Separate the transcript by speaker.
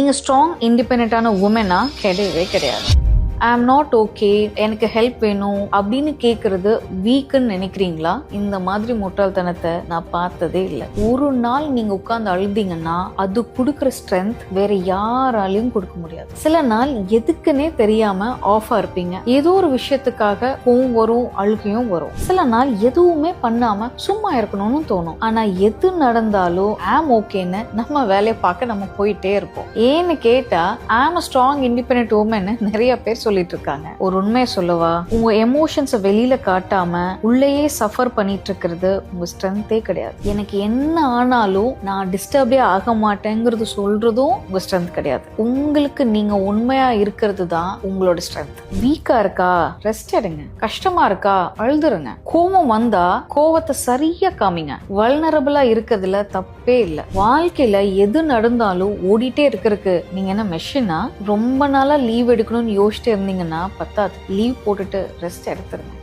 Speaker 1: நீங்க ஸ்ட்ராங் இண்டிபெண்டான உமனா கிடையவே கிடையாது. ஐ ஆம் நாட் ஓகே, எனக்கு ஹெல்ப் வேணும் அப்படின்னு கேட்கறது வீக்குன்னு நினைக்கிறீங்களா? இந்த மாதிரி முட்டாள்தனத்தை நான் பார்த்ததே இல்லை. ஒரு நாள் நீங்க உட்கார்ந்து அழுதீங்கன்னா அது கொடுக்குற ஸ்ட்ரென்த் வேற யாராலையும் கொடுக்க முடியாது. சில நாள் எதுக்குன்னே தெரியாம ஆஃபா இருப்பீங்க. ஏதோ ஒரு விஷயத்துக்காக கோவம் வரும், அழுகையும் வரும். சில நாள் எதுவுமே பண்ணாம சும்மா இருக்கணும்னு தோணும். ஆனா எது நடந்தாலும் ஆம் ஓகேன்னு நம்ம வேலையை பார்க்க நம்ம போயிட்டே இருப்போம். ஏன்னு கேட்டா ஆம் ஸ்ட்ராங் இண்டிபெண்டன்ட் உமன் நிறைய பேர் சொல்லிட்டு இருக்காங்க. ஒரு உண்மையை சொல்லவா, உங்க எமோஷன்ஸை வெளியில காட்டாம உள்ளேயே சஃபர் பண்ணிட்டு இருக்கிறது உங்க ஸ்ட்ரென்த்தே கிடையாது. எனக்கு என்ன ஆனாலும் நான் டிஸ்டர்பே ஆக மாட்டேங்கிறது சொல்றதும் உங்க ஸ்ட்ரென்த் கிடையாது. உங்களுக்கு நீங்க உண்மையா இருக்கிறது தான் உங்களோட ஸ்ட்ரென்த். வீக்கா இருக்கா, ரெஸ்ட் எடுங்க. கஷ்டமா இருக்கா, அழுதுருங்க. கோபம் வந்தா கோவத்தை சரியா காமிங்க. வல்னரபிளா இருக்கிறதுல தப்பே இல்லை. வாழ்க்கையில எது நடந்தாலும் ஓடிட்டே இருக்கிறதுக்கு நீங்க என்ன மெஷினா? ரொம்ப நாளா லீவ் எடுக்கணும்னு யோசிச்சுட்டு இருந்தீங்கன்னா பத்தாது. லீவ் போட்டுட்டு ரெஸ்ட் எடுத்துருங்க.